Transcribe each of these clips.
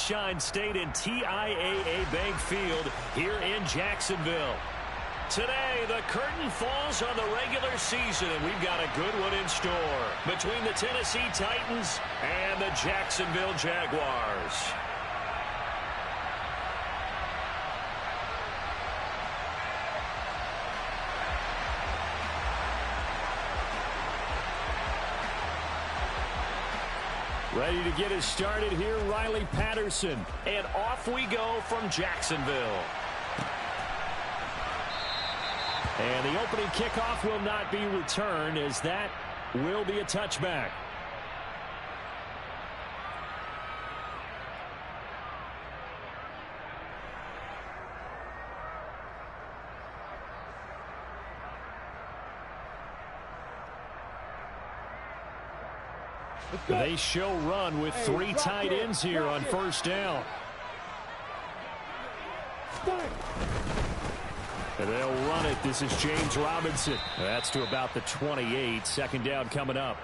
Sunshine State and TIAA Bank Field here in Jacksonville. Today, the curtain falls on the regular season, and we've got a good one in store between the Tennessee Titans and the Jacksonville Jaguars. Ready to get us started here, Riley Patterson. And off we go from Jacksonville. And the opening kickoff will not be returned, as that will be a touchback. They show run with three tight ends here on first down. And they'll run it. This is James Robinson. That's to about the 28. Second down coming up.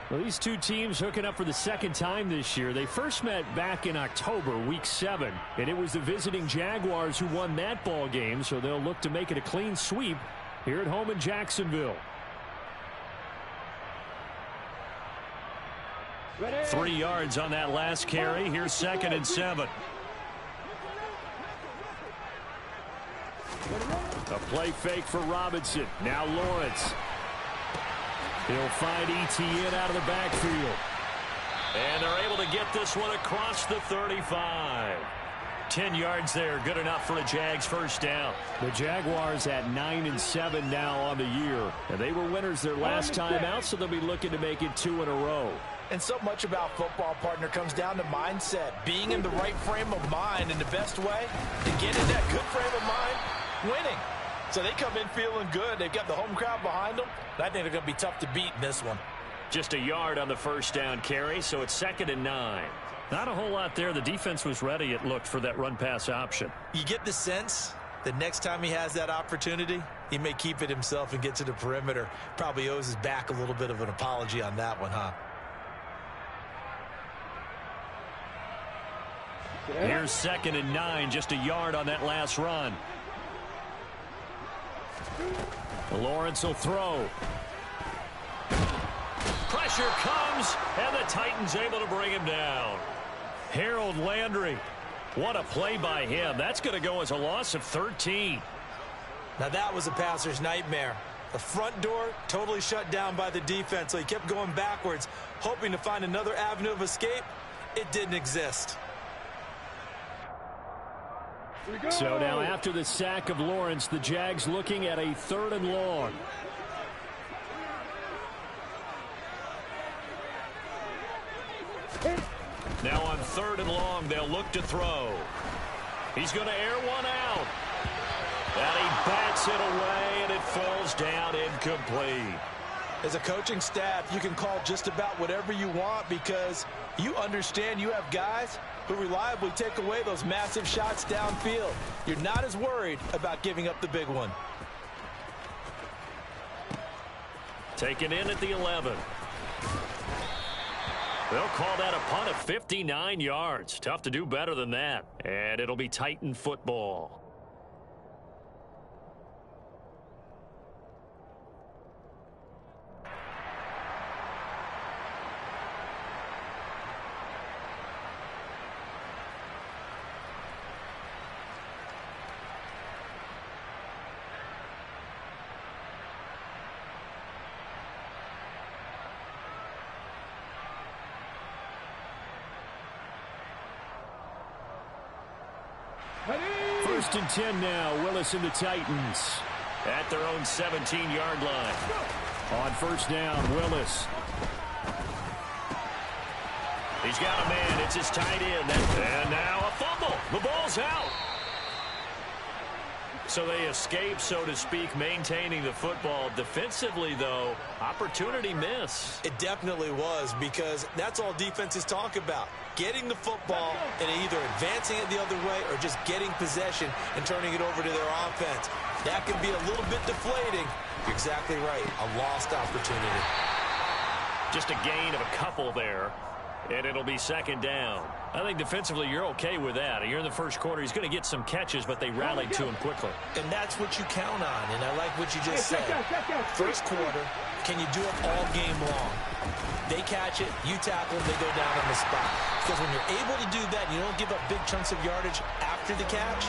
Well, these two teams hooking up for the second time this year. They first met back in October, week 7. And it was the visiting Jaguars who won that ball game. So they'll look to make it a clean sweep here at home in Jacksonville. 3 yards on that last carry. Here's 2nd and 7. A play fake for Robinson. Now Lawrence. He'll find Etienne out of the backfield. And they're able to get this one across the 35. 10 yards there. Good enough for a Jags first down. The Jaguars at 9-7 now on the year. And they were winners their last time out, so they'll be looking to make it 2 in a row. And so much about football, partner, comes down to mindset. Being in the right frame of mind, and the best way to get in that good frame of mind, winning. So they come in feeling good. They've got the home crowd behind them. I think they're going to be tough to beat in this one. Just a yard on the first down carry, so it's 2nd and 9. Not a whole lot there. The defense was ready, it looked, for that run-pass option. You get the sense that next time he has that opportunity, he may keep it himself and get to the perimeter. Probably owes his back a little bit of an apology on that one, huh? Here's 2nd and 9, just a yard on that last run. Lawrence will throw. Pressure comes, and the Titans able to bring him down. Harold Landry, what a play by him. That's going to go as a loss of 13. Now that was a passer's nightmare. The front door totally shut down by the defense, so he kept going backwards, hoping to find another avenue of escape. It didn't exist. So now after the sack of Lawrence, the Jags looking at a 3rd and long. Now on 3rd and long, they'll look to throw. He's going to air one out. And he bats it away, and it falls down incomplete. As a coaching staff, you can call just about whatever you want because you understand you have guys who reliably take away those massive shots downfield. You're not as worried about giving up the big one. Taken in at the 11. They'll call that a punt of 59 yards. Tough to do better than that. And it'll be Titan football. First and 10 now. Willis and the Titans at their own 17-yard line. On first down, Willis. He's got a man. It's his tight end. And now a fumble. The ball's out. So they escape, so to speak, maintaining the football. Defensively, though, opportunity miss. It definitely was, because that's all defenses talk about. Getting the football and either advancing it the other way or just getting possession and turning it over to their offense. That can be a little bit deflating. You're exactly right. A lost opportunity. Just a gain of a couple there. And it'll be second down. I think defensively you're okay with that. You're in the first quarter. He's going to get some catches, but they rallied to him quickly. And that's what you count on, and I like what you just said. First quarter, can you do it all game long? They catch it, you tackle them, they go down on the spot. Because when you're able to do that, and you don't give up big chunks of yardage after the catch,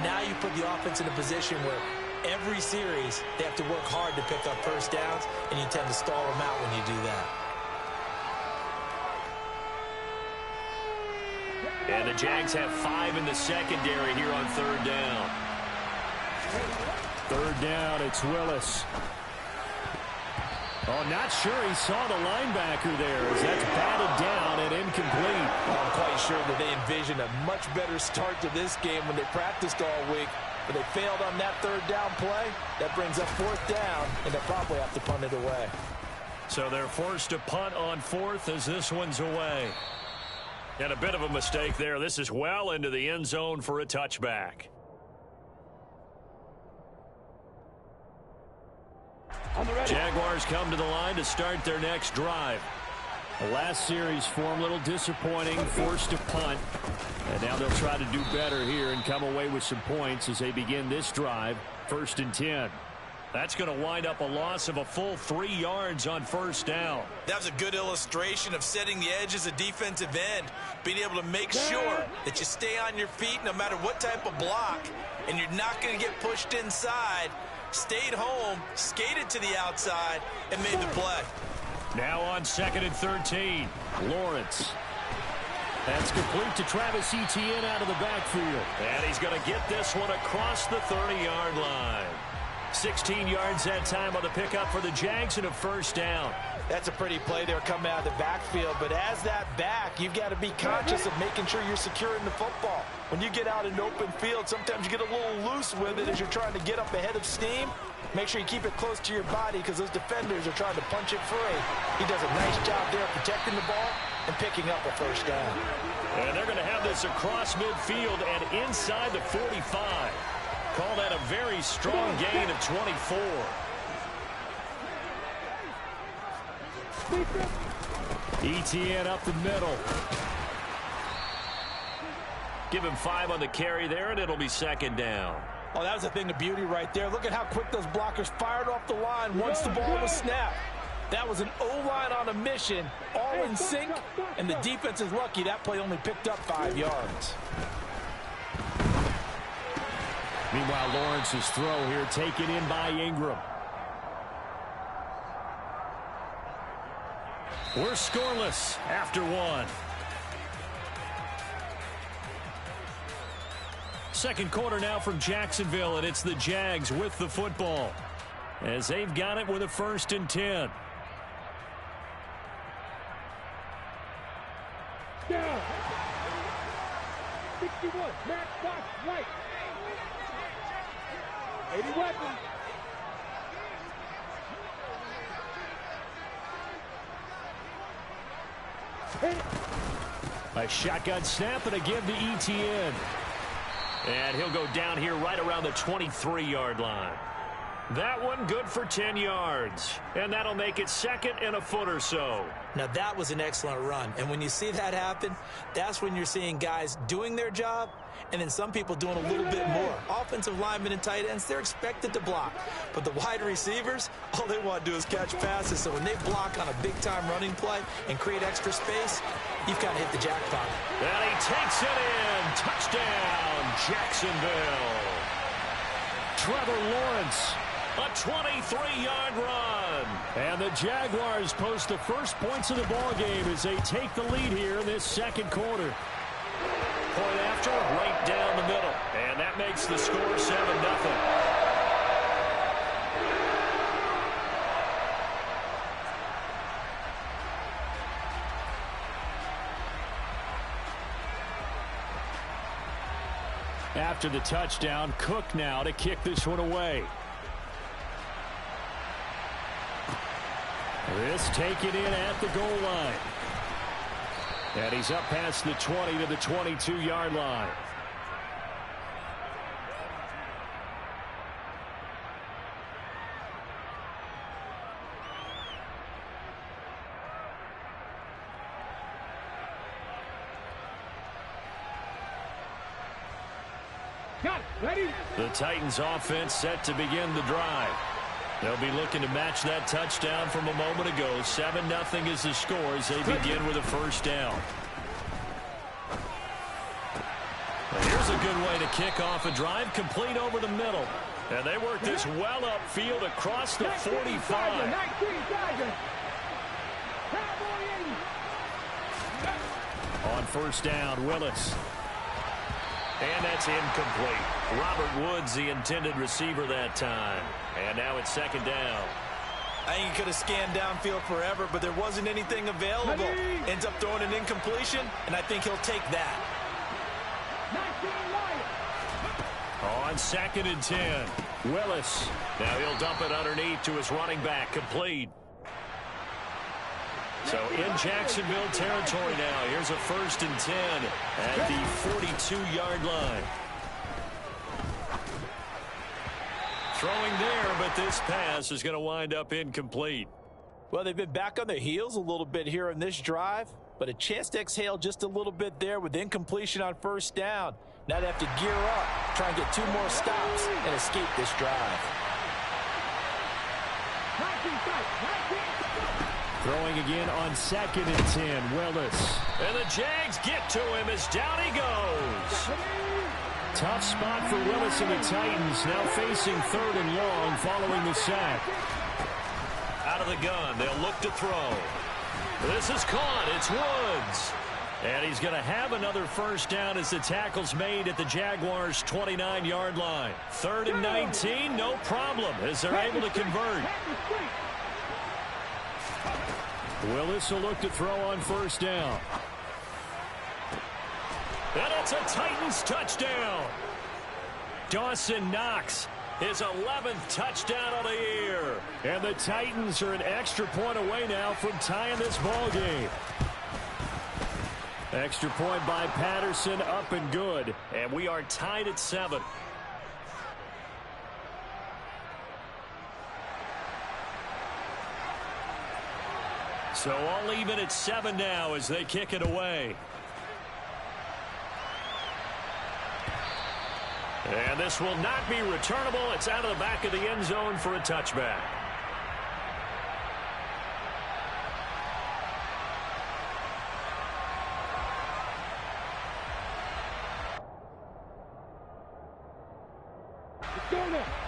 now you put the offense in a position where every series they have to work hard to pick up first downs, and you tend to stall them out when you do that. And the Jags have 5 in the secondary here on third down. Third down, it's Willis. Oh, not sure he saw the linebacker there as that's batted down and incomplete. I'm quite sure that they envisioned a much better start to this game when they practiced all week. But they failed on that third down play. That brings up fourth down, and they'll probably have to punt it away. So they're forced to punt on fourth as this one's away. And a bit of a mistake there. This is well into the end zone for a touchback. Jaguars come to the line to start their next drive. The last series for them, a little disappointing, forced to punt. And now they'll try to do better here and come away with some points as they begin this drive, 1st and 10. That's going to wind up a loss of a full 3 yards on first down. That was a good illustration of setting the edge as a defensive end, being able to make sure that you stay on your feet no matter what type of block, and you're not going to get pushed inside. Stayed home, skated to the outside, and made the play. Now on 2nd and 13, Lawrence. That's complete to Travis Etienne out of the backfield. And he's going to get this one across the 30-yard line. 16 yards that time on the pickup for the Jags and a first down. That's a pretty play there coming out of the backfield, but as that back, you've got to be conscious of making sure you're securing the football. When you get out in open field, sometimes you get a little loose with it as you're trying to get up ahead of steam. Make sure you keep it close to your body because those defenders are trying to punch it free. He does a nice job there protecting the ball and picking up a first down. And they're going to have this across midfield and inside the 45. Call that a very strong gain of 24. Etienne up the middle. Give him 5 on the carry there, and it'll be second down. Oh, that was a thing of beauty right there. Look at how quick those blockers fired off the line once the ball was snapped. That was an O-line on a mission, all in sync, and the defense is lucky that play only picked up 5 yards. Meanwhile, Lawrence's throw here taken in by Ingram. We're scoreless after 1. Second quarter now from Jacksonville, and it's the Jags with the football as they've got it with a 1st and 10. Down. 61, Matt Fox, right. 80 weapons. A shotgun snap and a give to Etienne. And he'll go down here right around the 23-yard line. That one good for 10 yards. And that'll make it 2nd and a foot or so. Now that was an excellent run. And when you see that happen, that's when you're seeing guys doing their job and then some people doing a little bit more. Offensive linemen and tight ends, they're expected to block. But the wide receivers, all they want to do is catch passes. So when they block on a big-time running play and create extra space, you've kind of hit the jackpot. And he takes it in. Touchdown, Jacksonville. Trevor Lawrence, a 23-yard run. And the Jaguars post the first points of the ballgame as they take the lead here in this second quarter. Point after, right down the middle. And that makes the score 7-0. After the touchdown, Cook now to kick this one away. This taken in at the goal line. And he's up past the 20 to the 22-yard line. Got it. Ready? The Titans offense set to begin the drive. They'll be looking to match that touchdown from a moment ago. 7-0 is the score as they begin with a first down. And here's a good way to kick off a drive, complete over the middle. And they work this well upfield across the 45. On first down, Willis. And that's incomplete. Robert Woods, the intended receiver that time. And now it's second down. I think he could have scanned downfield forever, but there wasn't anything available. Ends up throwing an incompletion, and I think he'll take that. On 2nd and 10, Willis. Now he'll dump it underneath to his running back, complete. So in Jacksonville territory now. Here's a 1st and 10 at the 42-yard line. Throwing there, but this pass is going to wind up incomplete. Well, they've been back on their heels a little bit here in this drive, but a chance to exhale just a little bit there with incompletion on first down. Now they have to gear up, try and get 2 more stops and escape this drive. Throwing again on 2nd and 10, Willis. And the Jags get to him as down he goes. Tough spot for Willis and the Titans, now facing 3rd and long following the sack. Out of the gun, they'll look to throw. This is caught, it's Woods. And he's going to have another first down as the tackle's made at the Jaguars' 29-yard line. 3rd and 19, no problem, as they're able to convert. Willis will look to throw on first down. And it's a Titans touchdown. Dawson Knox, his 11th touchdown of the year. And the Titans are an extra point away now from tying this ball game. Extra point by Patterson, up and good. And we are tied at 7. So all even at 7 now as they kick it away. And this will not be returnable. It's out of the back of the end zone for a touchback.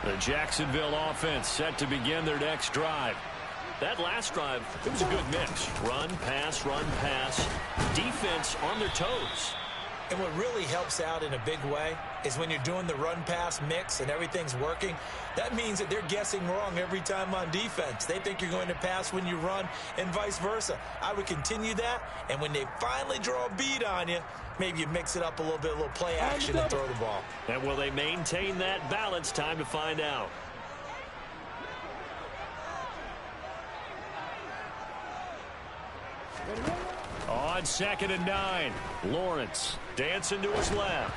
The Jacksonville offense set to begin their next drive. That last drive, it was a good mix. Run, pass, defense on their toes. And what really helps out in a big way is when you're doing the run-pass mix and everything's working, that means that they're guessing wrong every time on defense. They think you're going to pass when you run and vice versa. I would continue that, and when they finally draw a beat on you, maybe you mix it up a little bit, a little play action and throw the ball. And will they maintain that balance? Time to find out. On 2nd and 9, Lawrence dancing to his left.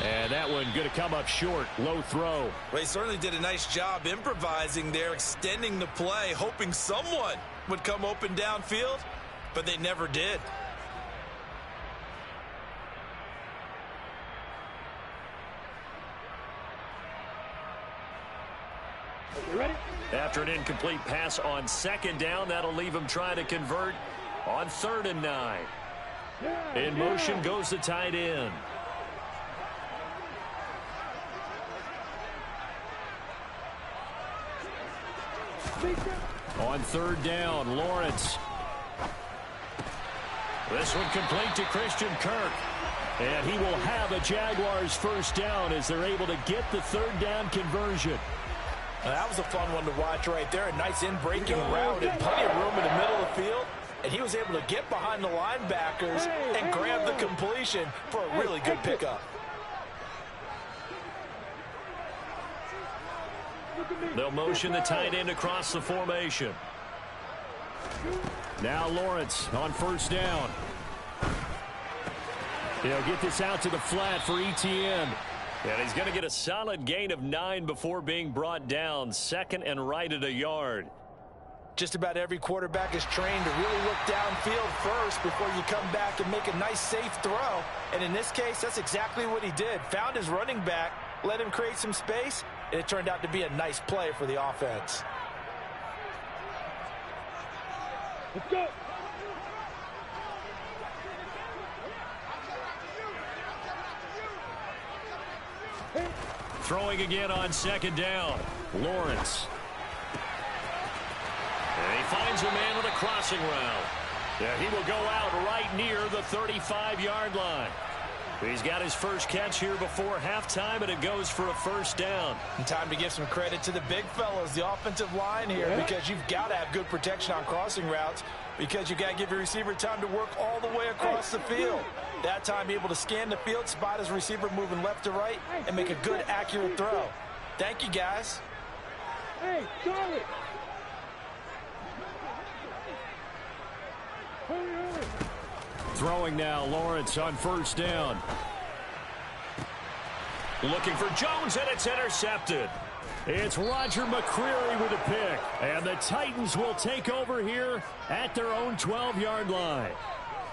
And that one going to come up short, low throw. Well, he certainly did a nice job improvising there, extending the play, hoping someone would come open downfield, but they never did. You ready? After an incomplete pass on 2nd down, that'll leave him trying to convert on 3rd and 9. In motion goes the tight end. On 3rd down, Lawrence. This one complete to Christian Kirk. And he will have a Jaguars first down as they're able to get the 3rd down conversion. That was a fun one to watch right there. A nice in-breaking route and plenty of room in the middle of the field. And he was able to get behind the linebackers and grab the completion for a really good pickup. They'll motion the tight end across the formation. Now Lawrence on 1st down. He'll get this out to the flat for Etienne. And he's going to get a solid gain of 9 before being brought down. 2nd and right at a yard. Just about every quarterback is trained to really look downfield first before you come back and make a nice, safe throw. And in this case, that's exactly what he did. Found his running back, let him create some space, and it turned out to be a nice play for the offense. Let's go. Throwing again on second down. Lawrence. And he finds a man with a crossing route. Yeah, he will go out right near the 35-yard line. He's got his first catch here before halftime, and it goes for a first down. And time to give some credit to the big fellas, the offensive line here, because you've got to have good protection on crossing routes, because you've got to give your receiver time to work all the way across the field. That time, able to scan the field, spot his receiver moving left to right, and make a good, accurate throw. Thank you, guys. Hey, Charlie. Throwing now, Lawrence on first down. Looking for Jones, and it's intercepted. It's Roger McCreary with a pick. And the Titans will take over here at their own 12-yard line.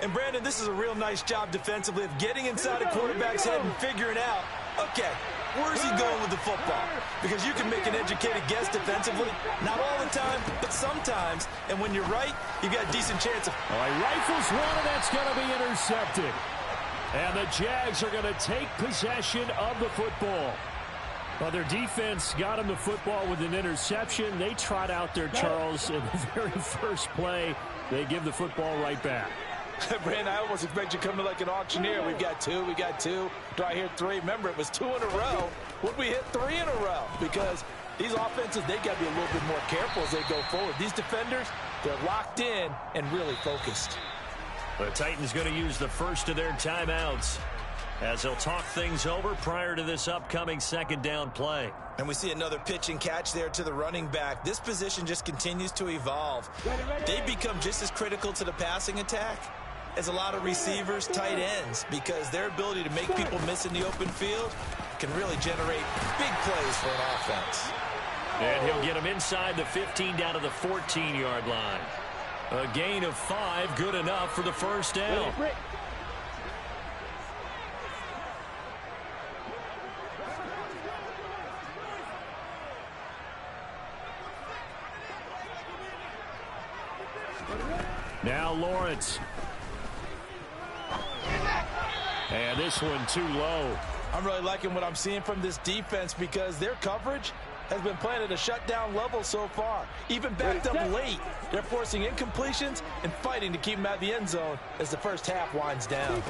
And, Brandon, this is a real nice job defensively of getting inside a quarterback's head and figuring out, okay, where's he going with the football? Because you can make an educated guess defensively. Not all the time, but sometimes. And when you're right, you've got a decent chance of... All right, rifles one, and that's going to be intercepted. And the Jags are going to take possession of the football. Well, their defense got them the football with an interception. They trot out there, Charles, in the very first play. They give the football right back. Brandon, I almost expect you coming like an auctioneer. We've got two. Do I hear three? Remember, it was 2 in a row. Would we hit 3 in a row? Because these offenses, they got to be a little bit more careful as they go forward. These defenders, they're locked in and really focused. The Titans going to use the first of their timeouts as they'll talk things over prior to this upcoming second down play. And we see another pitch and catch there to the running back. This position just continues to evolve. They become just as critical to the passing attack as a lot of receivers, tight ends, because their ability to make people miss in the open field can really generate big plays for an offense. And he'll get him inside the 15 down to the 14-yard line. A gain of 5, good enough for the first down. Now Lawrence. And this one too low. I'm really liking what I'm seeing from this defense because their coverage has been playing at a shutdown level so far. Even backed up late, they're forcing incompletions and fighting to keep them out of the end zone as the first half winds down.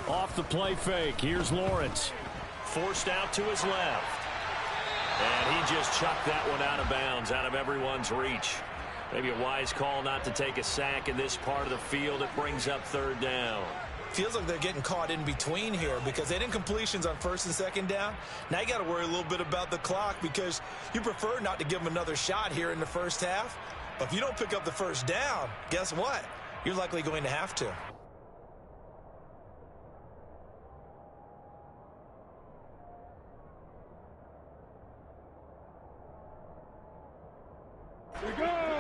Off the play fake, here's Lawrence. Forced out to his left. And he just chucked that one out of bounds, out of everyone's reach. Maybe a wise call not to take a sack in this part of the field. It brings up third down. Feels like they're getting caught in between here because they did incompletions on first and second down. Now you got to worry a little bit about the clock because you prefer not to give them another shot here in the first half. But if you don't pick up the first down, guess what? You're likely going to have to.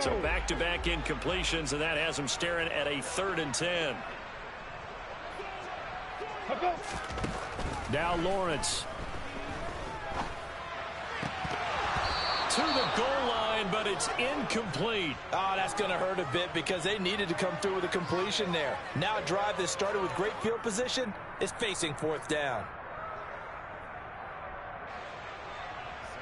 So back-to-back incompletions, and that has them staring at a 3rd and 10. Now Lawrence. To the goal line, but it's incomplete. Oh, that's going to hurt a bit because they needed to come through with a completion there. Now a drive that started with great field position is facing 4th down.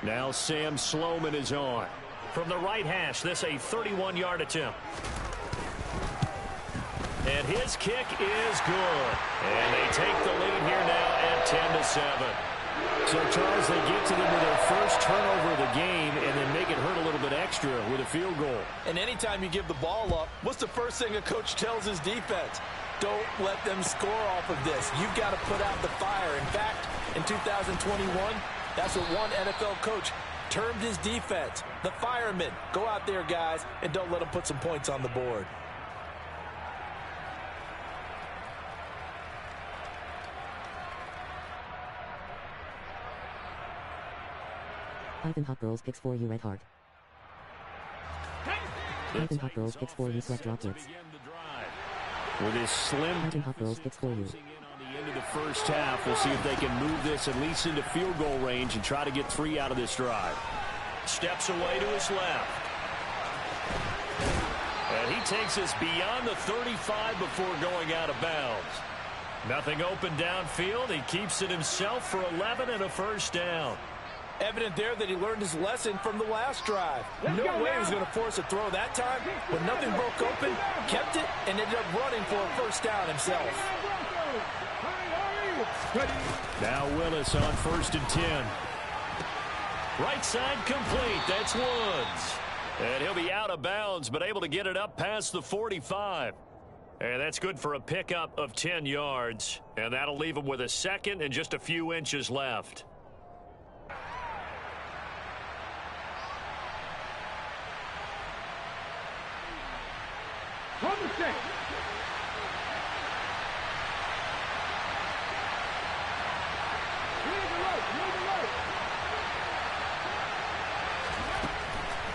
Now Sam Sloman is on. From the right hash, this a 31-yard attempt. And his kick is good. And they take the lead here now at 10-7. So, Charles, they get to them with their first turnover of the game and then make it hurt a little bit extra with a field goal. And anytime you give the ball up, what's the first thing a coach tells his defense? Don't let them score off of this. You've got to put out the fire. In fact, in 2021, that's what one NFL coach termed his defense. The firemen. Go out there, guys, and don't let them put some points on the board. Ivan Hawk Girls picks for you, Red Heart. Titan Hawk Girls picks for you, select drop hits. With his slim Titan Hawk Girls picks for you. on the end of the first half, we'll see if they can move this at least into field goal range and try to get 3 out of this drive. Steps away to his left. And he takes us beyond the 35 before going out of bounds. Nothing open downfield. He keeps it himself for 11 and a first down. Evident there that he learned his lesson from the last drive. No way he was going to force a throw that time, but nothing broke open, kept it, and ended up running for a first down himself. Now Willis on 1st and 10. Right side complete. That's Woods. And he'll be out of bounds, but able to get it up past the 45. And that's good for a pickup of 10 yards. And that'll leave him with a second and just a few inches left.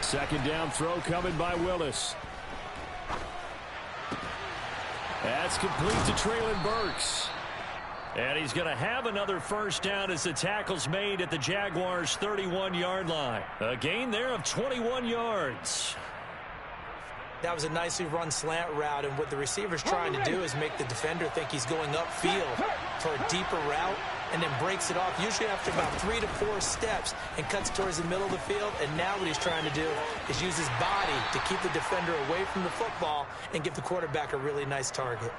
Second down throw coming by Willis. That's complete to Treylon Burks. And he's going to have another first down as the tackle's made at the Jaguars' 31-yard line. A gain there of 21 yards. That was a nicely run slant route, and what the receiver's trying to do is make the defender think he's going upfield for a deeper route, and then breaks it off, usually after about 3 to 4 steps, and cuts towards the middle of the field. And now what he's trying to do is use his body to keep the defender away from the football and give the quarterback a really nice target.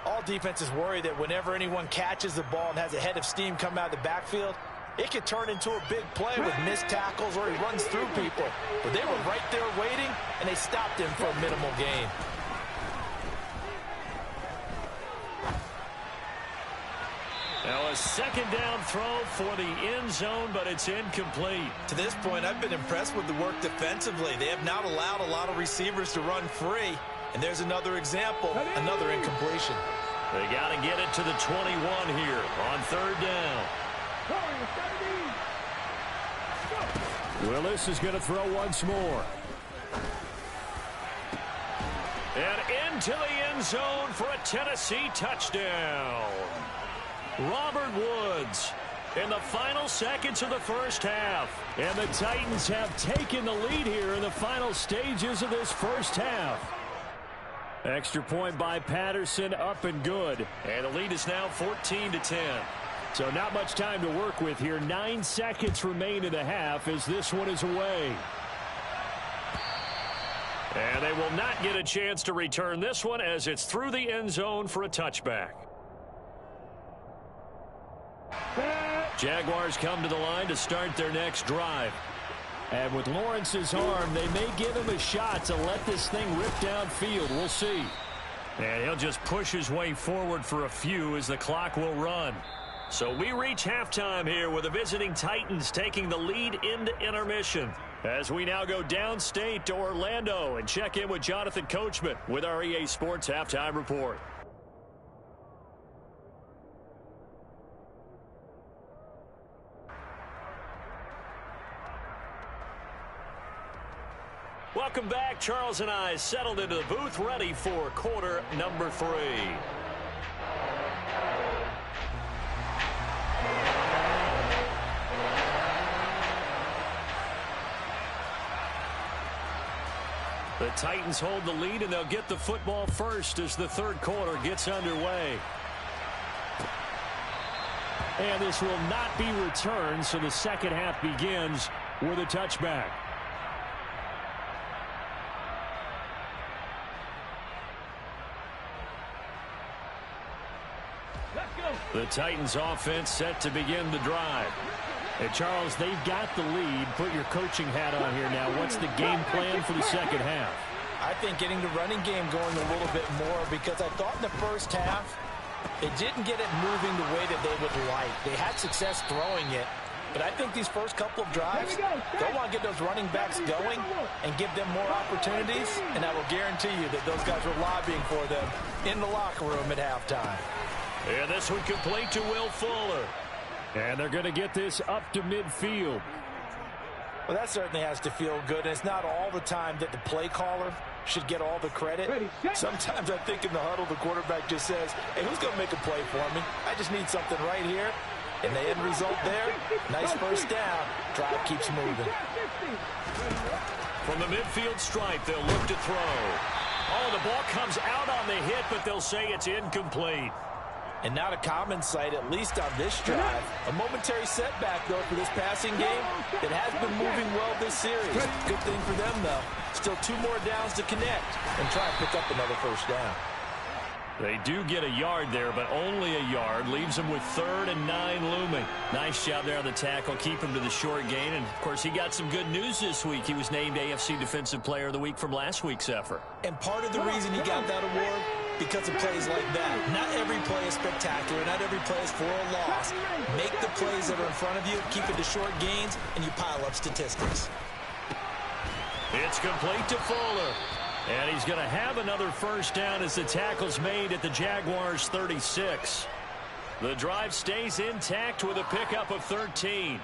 All defenses worry that whenever anyone catches the ball and has a head of steam come out of the backfield, it could turn into a big play with missed tackles or he runs through people. But they were right there waiting, and they stopped him for a minimal gain. Now a second down throw for the end zone, but it's incomplete. To this point, I've been impressed with the work defensively. They have not allowed a lot of receivers to run free. And there's another example, another incompletion. They got to get it to the 21 here on 3rd down. Willis is going to throw once more. And into the end zone for a Tennessee touchdown. Robert Woods in the final seconds of the first half. And the Titans have taken the lead here in the final stages of this first half. Extra point by Patterson, up and good. And the lead is now 14-10. So not much time to work with here. 9 seconds remain in the half as this one is away. And they will not get a chance to return this one as it's through the end zone for a touchback. Jaguars come to the line to start their next drive. And with Lawrence's arm, they may give him a shot to let this thing rip downfield. We'll see. And he'll just push his way forward for a few as the clock will run. So we reach halftime here with the visiting Titans taking the lead into intermission. As we now go downstate to Orlando and check in with Jonathan Coachman with our EA Sports Halftime Report. Welcome back. Charles and I settled into the booth ready for quarter number 3. The Titans hold the lead, and they'll get the football first as the third quarter gets underway. And this will not be returned, so the second half begins with a touchback. The Titans offense set to begin the drive. And Charles, they've got the lead. Put your coaching hat on here now. What's the game plan for the second half? I think getting the running game going a little bit more, because I thought in the first half they didn't get it moving the way that they would like. They had success throwing it, but I think these first couple of drives, they'll want to get those running backs going and give them more opportunities, and I will guarantee you that those guys were lobbying for them in the locker room at halftime. And this one complete to Will Fuller. And they're going to get this up to midfield. Well, that certainly has to feel good, and it's not all the time that the play caller should get all the credit. Sometimes I think in the huddle, the quarterback just says, hey, who's going to make a play for me? I just need something right here. And the end result there, nice first down. Drive keeps moving. From the midfield stripe, they'll look to throw. Oh, the ball comes out on the hit, but they'll say it's incomplete. And not a common sight, at least on this drive. A momentary setback, though, for this passing game. It has been moving well this series. Good thing for them, though. Still 2 more downs to connect and try and pick up another first down. They do get a yard there, but only a yard. Leaves them with 3rd and 9 looming. Nice job there on the tackle. Keep him to the short gain. And, of course, he got some good news this week. He was named AFC Defensive Player of the Week from last week's effort. And part of the reason he got that award, because of plays like that. Not every play is spectacular. Not every play is for a loss. Make the plays that are in front of you, keep it to short gains, and you pile up statistics. It's complete to Fuller. And he's going to have another first down as the tackle's made at the Jaguars' 36. The drive stays intact with a pickup of 13.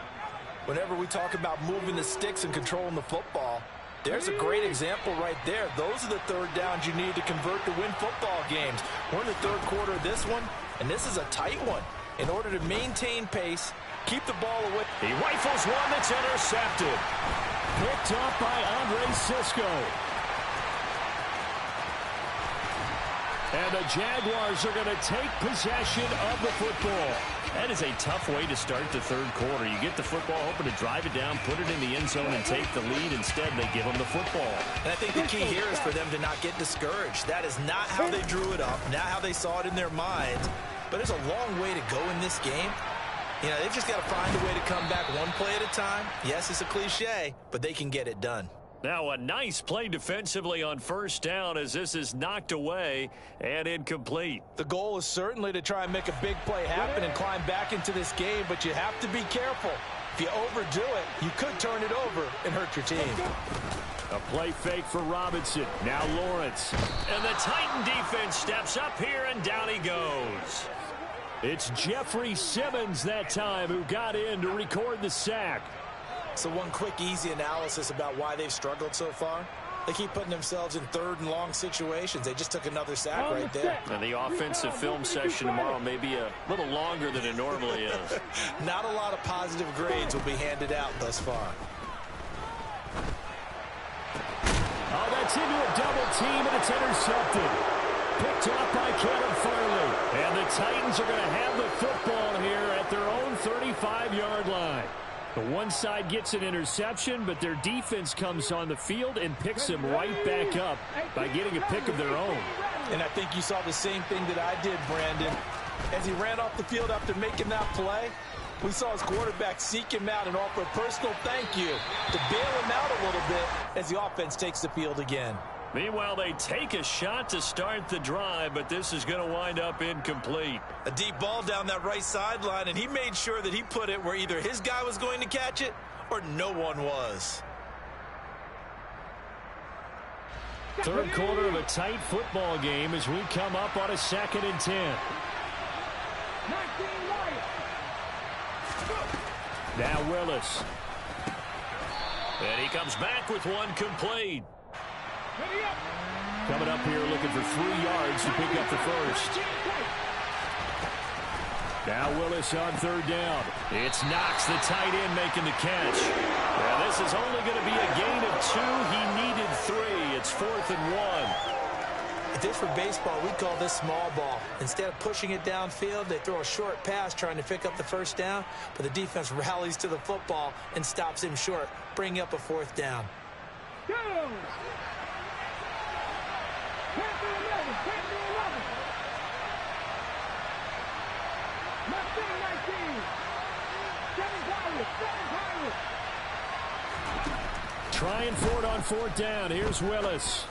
Whenever we talk about moving the sticks and controlling the football, there's a great example right there. Those are the 3rd downs you need to convert to win football games. We're in the 3rd quarter of this one, and this is a tight one. In order to maintain pace, keep the ball away. He rifles one that's intercepted. Picked up by Andre Cisco. And the Jaguars are going to take possession of the football. That is a tough way to start the 3rd quarter. You get the football, hoping to drive it down, put it in the end zone, and take the lead. Instead, they give them the football. And I think the key here is for them to not get discouraged. That is not how they drew it up, not how they saw it in their minds. But there's a long way to go in this game. You know, they've just got to find a way to come back one play at a time. Yes, it's a cliche, but they can get it done. Now a nice play defensively on first down as this is knocked away and incomplete. The goal is certainly to try and make a big play happen and climb back into this game, but you have to be careful. If you overdo it, you could turn it over and hurt your team. A play fake for Robinson. Now Lawrence. And the Titan defense steps up here and down he goes. It's Jeffrey Simmons that time who got in to record the sack. So one quick, easy analysis about why they've struggled so far. They keep putting themselves in 3rd and long situations. They just took another sack right there. And the offensive film session tomorrow may be a little longer than it normally is. Not a lot of positive grades will be handed out thus far. Oh, that's into a double team, and it's intercepted. Picked off by Kevin Farley. And the Titans are going to have the football here at their own 35-yard line. The one side gets an interception, but their defense comes on the field and picks them right back up by getting a pick of their own. And I think you saw the same thing that I did, Brandon. As he ran off the field after making that play, we saw his quarterback seek him out and offer a personal thank you to bail him out a little bit as the offense takes the field again. Meanwhile, they take a shot to start the drive, but this is going to wind up incomplete. A deep ball down that right sideline, and he made sure that he put it where either his guy was going to catch it or no one was. 3rd quarter of a tight football game as we come up on a 2nd and 10. Now Willis. And he comes back with one complete. Coming up here looking for 3 yards to pick up the first. Now Willis on 3rd down. It's Knox, the tight end, making the catch. Now this is only going to be a gain of 2. He needed 3. It's 4th and 1. If this were baseball, we'd call this small ball. Instead of pushing it downfield, they throw a short pass trying to pick up the first down, but the defense rallies to the football and stops him short, bringing up a 4th down. Go! Trying for it on 4th down. Here's Willis.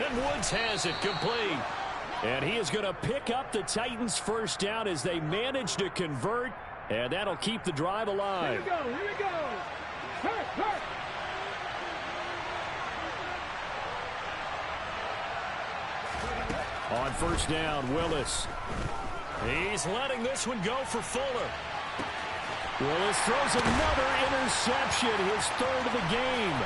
And Woods has it complete. And he is going to pick up the Titans' first down as they manage to convert. And that'll keep the drive alive. Here we go. Here we go. Hurt, hurt. On 1st down, Willis. He's letting this one go for Fuller. Willis throws another interception, his third of the game.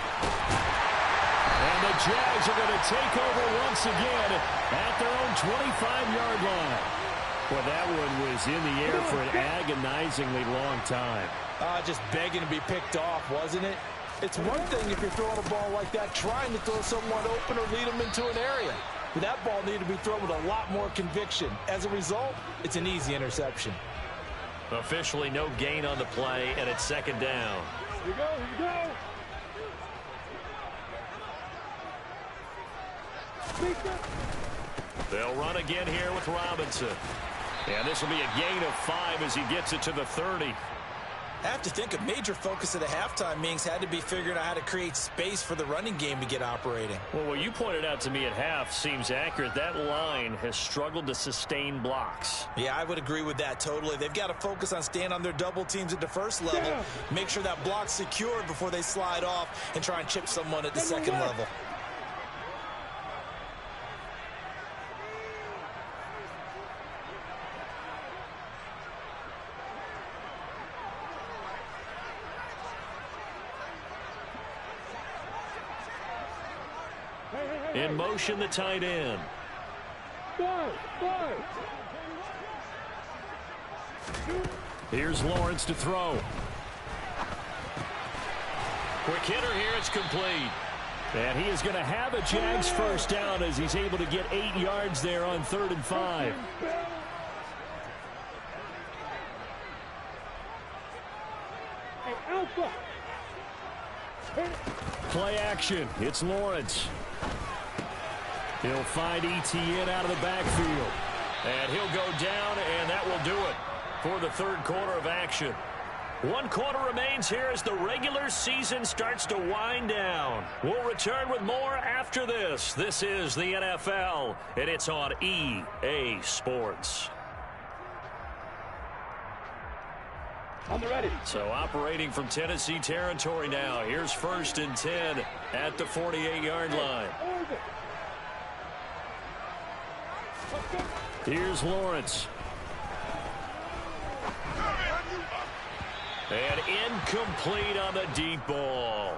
And the Jags are going to take over once again at their own 25-yard line. Well, that one was in the air for an agonizingly long time. Just begging to be picked off, wasn't it? It's one thing if you're throwing a ball like that, trying to throw someone open or lead them into an area. But that ball needed to be thrown with a lot more conviction. As a result, it's an easy interception. Officially no gain on the play, and it's second down. Here you go, here you go. They'll run again here with Robinson. And this will be a gain of 5 as he gets it to the 30. I have to think a major focus of the halftime meetings had to be figuring out how to create space for the running game to get operating. Well, what you pointed out to me at half seems accurate. That line has struggled to sustain blocks. Yeah, I would agree with that totally. They've got to focus on staying on their double teams at the first level, make sure that block's secured before they slide off and try and chip someone at the second level. In motion, the tight end. Here's Lawrence to throw. Quick hitter here, it's complete. And he is going to have a Jags first down as he's able to get 8 yards there on 3rd and 5. Play action. It's Lawrence. He'll find Etienne out of the backfield. And he'll go down, and that will do it for the third quarter of action. 1 quarter remains here as the regular season starts to wind down. We'll return with more after this. This is the NFL, and it's on EA Sports. On the ready. So operating from Tennessee territory now. Here's 1st and 10 at the 48-yard line. Here's Lawrence. And incomplete on the deep ball.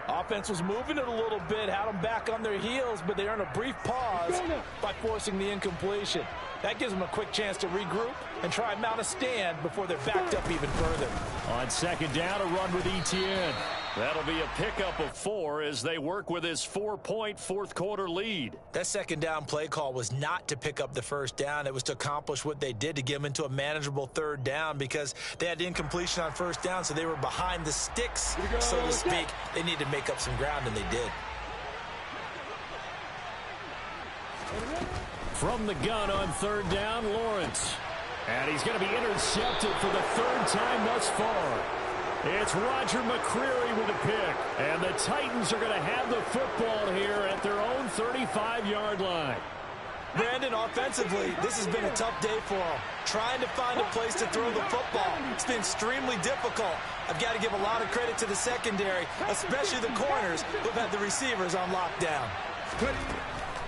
Offense was moving it a little bit, had them back on their heels, but they earned a brief pause by forcing the incompletion. That gives them a quick chance to regroup and try and mount a stand before they're backed up even further. On second down, a run with Etienne. That'll be a pickup of 4 as they work with his 4-point fourth quarter lead. That second down play call was not to pick up the first down. It was to accomplish what they did to get them into a manageable 3rd down because they had incompletion on 1st down, so they were behind the sticks, so to speak. They needed to make up some ground, and they did. From the gun on 3rd down, Lawrence. And he's going to be intercepted for the 3rd time thus far. It's Roger McCreary with a pick. And the Titans are going to have the football here at their own 35-yard line. Brandon, offensively, this has been a tough day for them. Trying to find a place to throw the football. It's been extremely difficult. I've got to give a lot of credit to the secondary, especially the corners who've had the receivers on lockdown.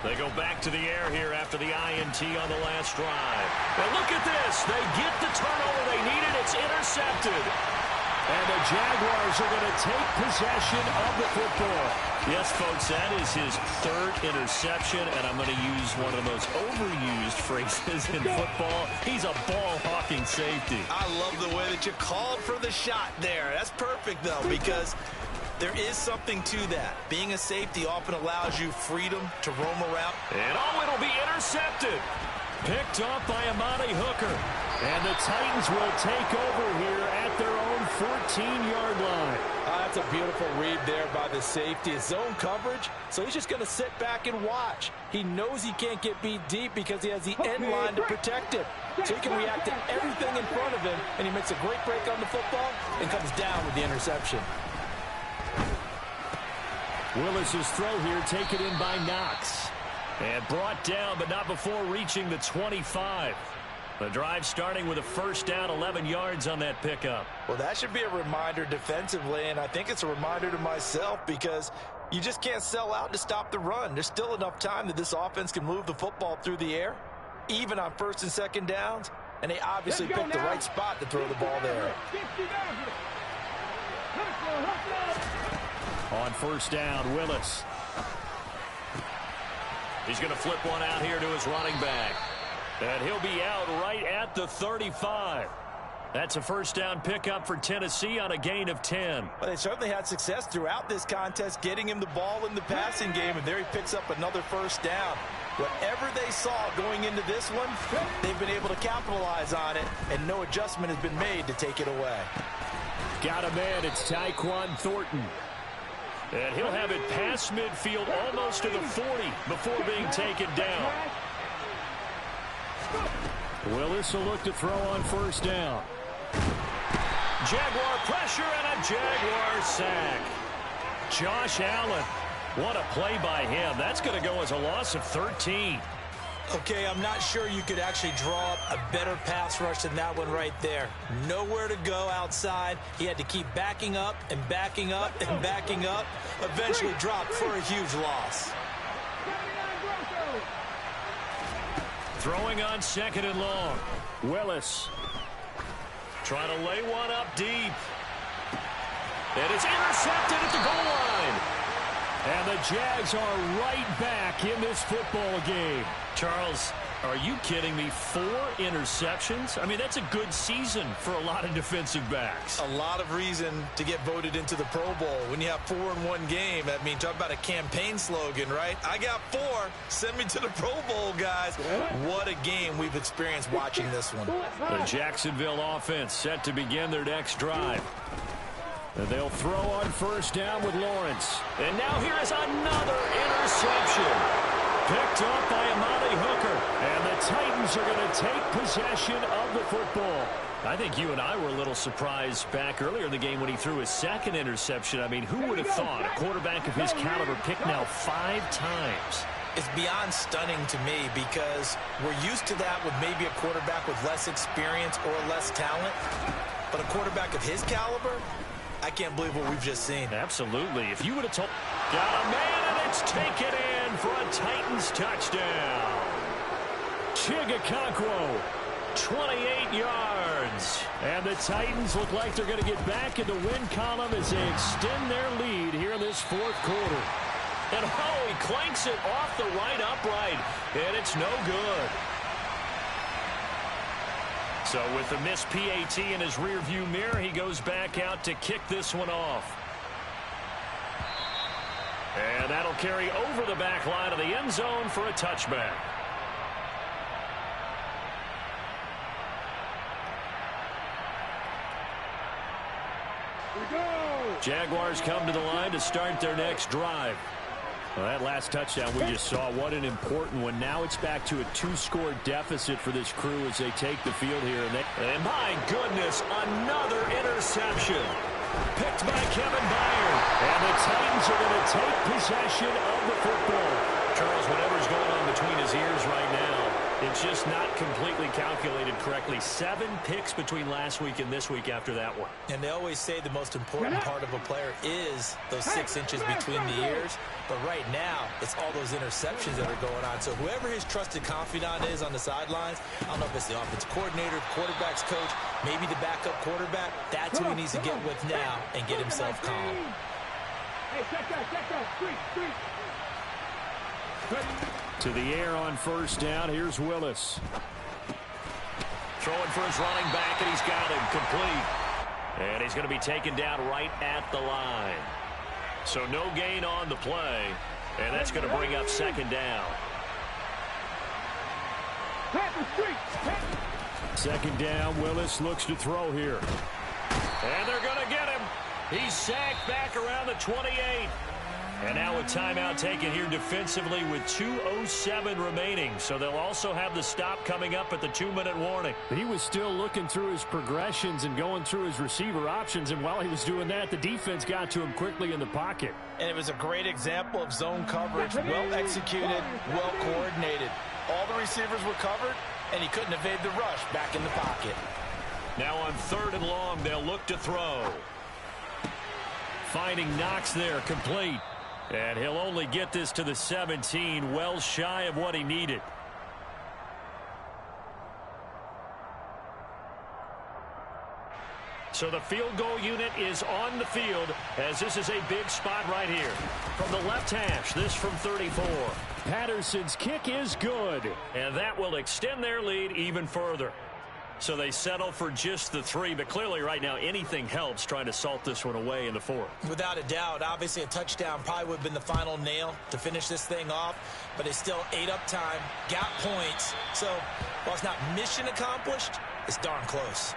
They go back to the air here after the INT on the last drive. And look at this. They get the turnover they needed. It's intercepted. And the Jaguars are going to take possession of the football. Yes, folks, that is his 3rd interception, and I'm going to use one of the most overused phrases in football. He's a ball-hawking safety. I love the way that you called for the shot there. That's perfect, though, because there is something to that. Being a safety often allows you freedom to roam around. And it'll be intercepted. Picked off by Amani Hooker. And the Titans will take over here at their own 14-yard line. That's a beautiful read there by the safety. His zone coverage, so he's just going to sit back and watch. He knows he can't get beat deep because he has the end line to protect him. So he can react to everything in front of him, and he makes a great break on the football and comes down with the interception. Willis's throw here taken in by Knox. And brought down, but not before reaching the 25. The drive starting with a first down, 11 yards on that pickup. Well, that should be a reminder defensively, and I think it's a reminder to myself because you just can't sell out to stop the run. There's still enough time that this offense can move the football through the air, even on 1st and 2nd downs. And they obviously picked the right spot to throw the ball there. On first down, Willis. He's going to flip one out here to his running back. And he'll be out right at the 35. That's a first down pickup for Tennessee on a gain of 10. Well, they certainly had success throughout this contest, getting him the ball in the passing game, and there he picks up another first down. Whatever they saw going into this one, they've been able to capitalize on it, and no adjustment has been made to take it away. Got a man, it's Tyquan Thornton. And he'll have it past midfield almost to the 40 before being taken down. Willis will look to throw on first down. Jaguar pressure and a Jaguar sack. Josh Allen. What a play by him. That's going to go as a loss of 13. Okay, I'm not sure you could actually draw up a better pass rush than that one right there. Nowhere to go outside. He had to keep backing up and backing up and backing up. Eventually dropped for a huge loss. Throwing on second and long. Willis. Trying to lay one up deep. And it's intercepted at the goal line. And the Jags are right back in this football game. Charles, are you kidding me? 4 interceptions? I mean, that's a good season for a lot of defensive backs. A lot of reason to get voted into the Pro Bowl. When you have 4 in one game, I mean, talk about a campaign slogan, right? I got 4. Send me to the Pro Bowl, guys. What a game we've experienced watching this one. The Jacksonville offense set to begin their next drive. And they'll throw on first down with Lawrence. And now here is another interception. Picked up by Amani Hooker. And the Titans are going to take possession of the football. I think you and I were a little surprised back earlier in the game when he threw his second interception. I mean, who would have thought a quarterback of his caliber picked now 5 times? It's beyond stunning to me because we're used to that with maybe a quarterback with less experience or less talent. But a quarterback of his caliber, I can't believe what we've just seen. Absolutely. If you would have told... Got a man, and it's taken in for a Titans touchdown. Chigakonkwo, 28 yards. And the Titans look like they're going to get back in the win column as they extend their lead here in this 4th quarter. And oh, he clanks it off the right upright, and it's no good. So with the missed PAT in his rearview mirror, he goes back out to kick this one off. And that'll carry over the back line of the end zone for a touchback. Jaguars come to the line to start their next drive. Well, that last touchdown we just saw, what an important one. Now it's back to a 2-score deficit for this crew as they take the field here. And my goodness, another interception. Picked by Kevin Byard. And the Titans are going to take possession of the football. Charles, whatever's going on between his ears right now, it's just not completely calculated correctly. 7 picks between last week and this week after that one. And they always say the most important part of a player is those 6 inches between the ears. But right now, it's all those interceptions that are going on. So whoever his trusted confidant is on the sidelines, I don't know if it's the offensive coordinator, quarterback's coach, maybe the backup quarterback, that's who he needs to get with now and get himself calm. Hey, check out. To the air on first down. Here's Willis. Throwing for his running back, and he's got him complete. And he's going to be taken down right at the line. So no gain on the play, and that's going to bring up second down. Second down, Willis looks to throw here. And they're going to get him. He's sacked back around the 28. And now a timeout taken here defensively with 2:07 remaining. So they'll also have the stop coming up at the 2-minute warning. He was still looking through his progressions and going through his receiver options. And while he was doing that, the defense got to him quickly in the pocket. And it was a great example of zone coverage. Well executed, well coordinated. All the receivers were covered, and he couldn't evade the rush back in the pocket. Now on 3rd and long, they'll look to throw. Finding Knox there, complete. And he'll only get this to the 17, well shy of what he needed. So the field goal unit is on the field as this is a big spot right here. From the left hash, this from 34. Patterson's kick is good. And that will extend their lead even further. So they settle for just the 3, but clearly right now anything helps trying to salt this one away in the 4th. Without a doubt, obviously a touchdown probably would have been the final nail to finish this thing off, but it's still ate up time, got points. So while it's not mission accomplished, it's darn close.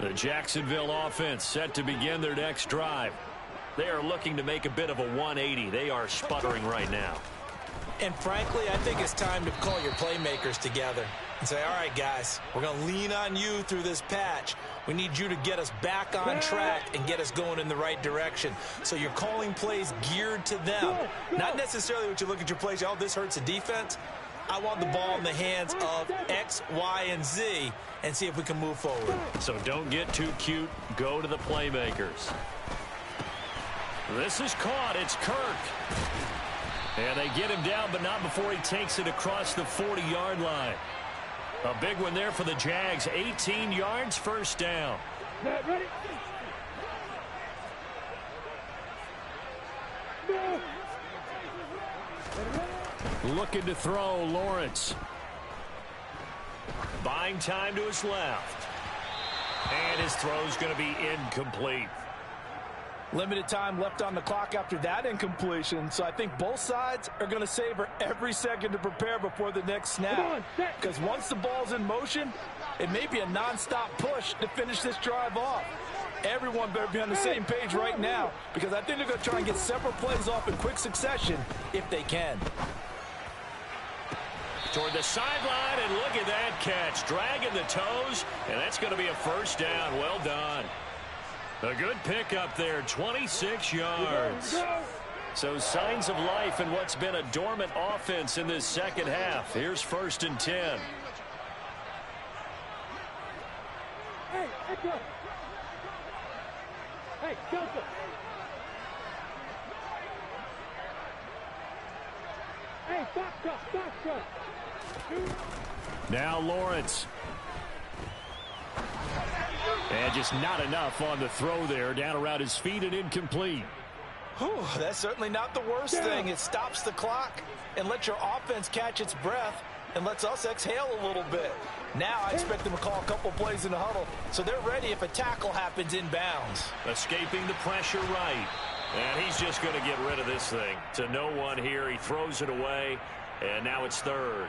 The Jacksonville offense set to begin their next drive. They are looking to make a bit of a 180. They are sputtering right now. And frankly, I think it's time to call your playmakers together and say, all right, guys, we're going to lean on you through this patch. We need you to get us back on track and get us going in the right direction. So you're calling plays geared to them. Not necessarily what you look at your plays, oh, this hurts the defense. I want the ball in the hands of X, Y, and Z and see if we can move forward. So don't get too cute. Go to the playmakers. This is caught. It's Kirk. And they get him down, but not before he takes it across the 40-yard line. A big one there for the Jags. 18 yards, first down. Ready? Looking to throw, Lawrence. Buying time to his left. And his throw's going to be incomplete. Limited time left on the clock after that incompletion, so I think both sides are going to savor every second to prepare before the next snap. Because once the ball's in motion, it may be a nonstop push to finish this drive off. Everyone better be on the same page right now, because I think they're going to try and get several plays off in quick succession if they can. Toward the sideline, and look at that catch. Dragging the toes, and that's going to be a first down. Well done. A good pickup there, 26 yards. So signs of life in what's been a dormant offense in this second half. Here's 1st and 10. Hey, Echo. Hey, Delta. Hey, box up. Now Lawrence. And just not enough on the throw there. Down around his feet and incomplete. Whew, that's certainly not the worst thing. It stops the clock and lets your offense catch its breath and lets us exhale a little bit. Now I expect them to call a couple plays in the huddle so they're ready if a tackle happens inbounds. Escaping the pressure right. And he's just going to get rid of this thing. To no one here. He throws it away. And now it's 3rd.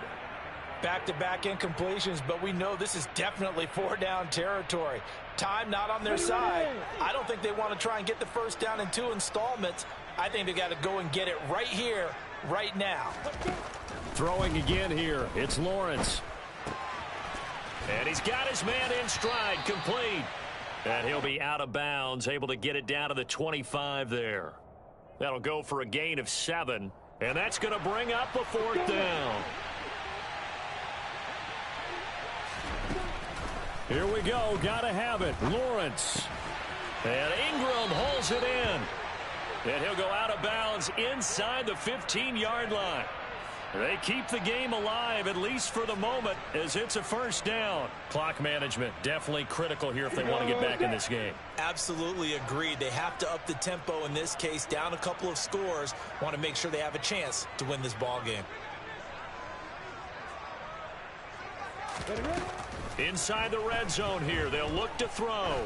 Back-to-back incompletions, but we know this is definitely 4-down territory. Time not on their side. I don't think they want to try and get the first down in 2 installments. I think they got to go and get it right here, right now. Throwing again here. It's Lawrence. And he's got his man in stride, complete. And he'll be out of bounds, able to get it down to the 25 there. That'll go for a gain of 7. And that's going to bring up a 4th down. Here we go. Got to have it. Lawrence. And Ingram holds it in. And he'll go out of bounds inside the 15-yard line. They keep the game alive, at least for the moment, as it's a first down. Clock management definitely critical here if they want to get back in this game. Absolutely agreed. They have to up the tempo in this case, down a couple of scores. Want to make sure they have a chance to win this ball game. Inside the red zone here, they'll look to throw.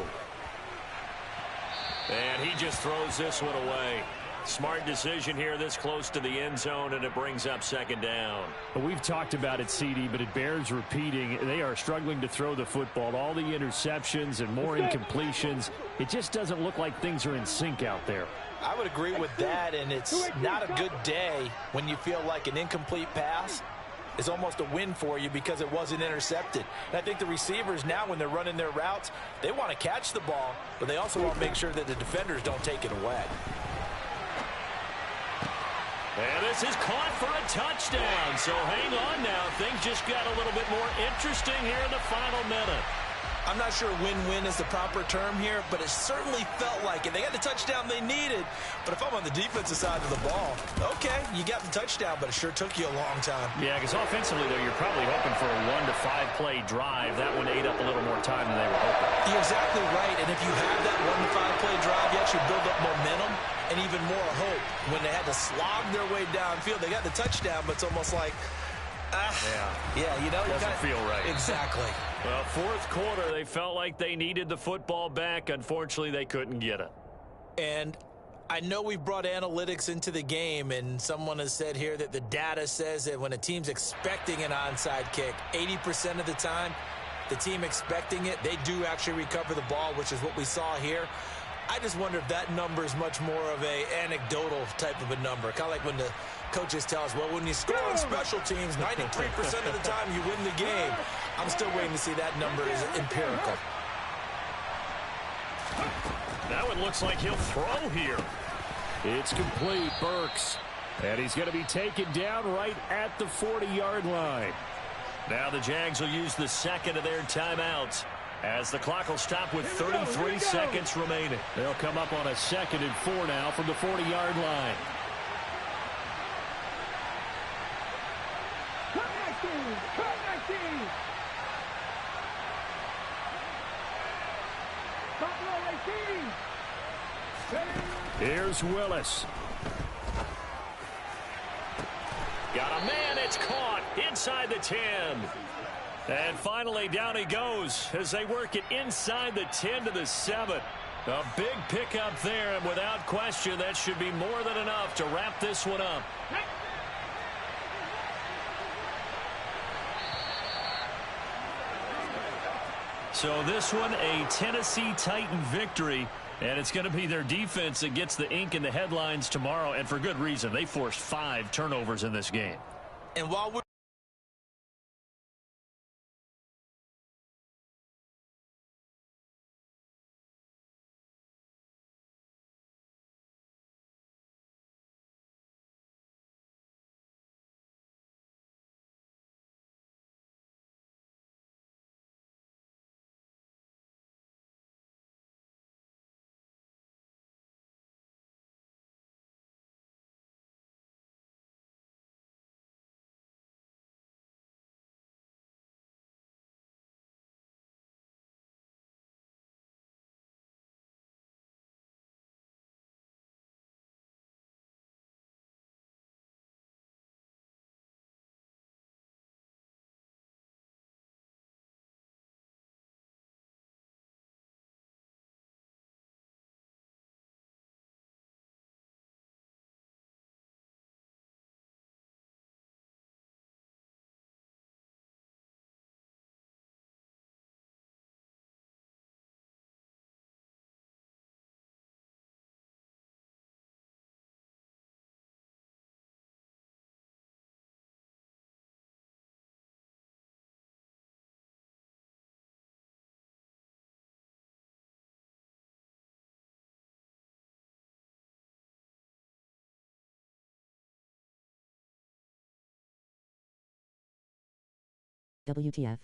And he just throws this one away. Smart decision here this close to the end zone, and it brings up 2nd down. Well, we've talked about it, CD, but it bears repeating. They are struggling to throw the football. All the interceptions and more incompletions. It just doesn't look like things are in sync out there. I would agree with that, and it's not a good day when you feel like an incomplete pass is almost a win for you because it wasn't intercepted. And I think the receivers now, when they're running their routes, they want to catch the ball, but they also want to make sure that the defenders don't take it away. And this is caught for a touchdown. So hang on now. Things just got a little bit more interesting here in the final minute. I'm not sure win-win is the proper term here, but it certainly felt like it. They got the touchdown they needed, but if I'm on the defensive side of the ball, okay, you got the touchdown, but it sure took you a long time. Yeah, because offensively, though, you're probably hoping for a 1 to 5 play drive. That one ate up a little more time than they were hoping. You're exactly right, and if you have that 1 to 5 play drive, you actually build up momentum and even more hope. When they had to slog their way downfield, they got the touchdown, but it's almost like, yeah, you know, doesn't feel right. Exactly. Well, fourth quarter, they felt like they needed the football back. Unfortunately, they couldn't get it. And I know we brought analytics into the game, and someone has said here that the data says that when a team's expecting an onside kick, 80% of the time, the team expecting it, they do actually recover the ball, which is what we saw here. I just wonder if that number is much more of a anecdotal type of a number. Kind of like when the coaches tell us, well, when you score on special teams, 93% of the time you win the game. I'm still waiting to see that number is empirical. That one looks like he'll throw here. It's complete, Burks. And he's going to be taken down right at the 40-yard line. Now the Jags will use the second of their timeouts, as the clock will stop with 33 seconds remaining. They'll come up on a 2nd and 4 now from the 40-yard line. Cut 19! Cut 19! Top row 18! Here's Willis. Got a man, it's caught inside the 10. And finally down he goes as they work it inside the 10 to the 7. A big pickup there, and without question that should be more than enough to wrap this one up. So this one, a Tennessee Titan victory, and it's going to be their defense that gets the ink in the headlines tomorrow, and for good reason. They forced 5 turnovers in this game. And while we're WTF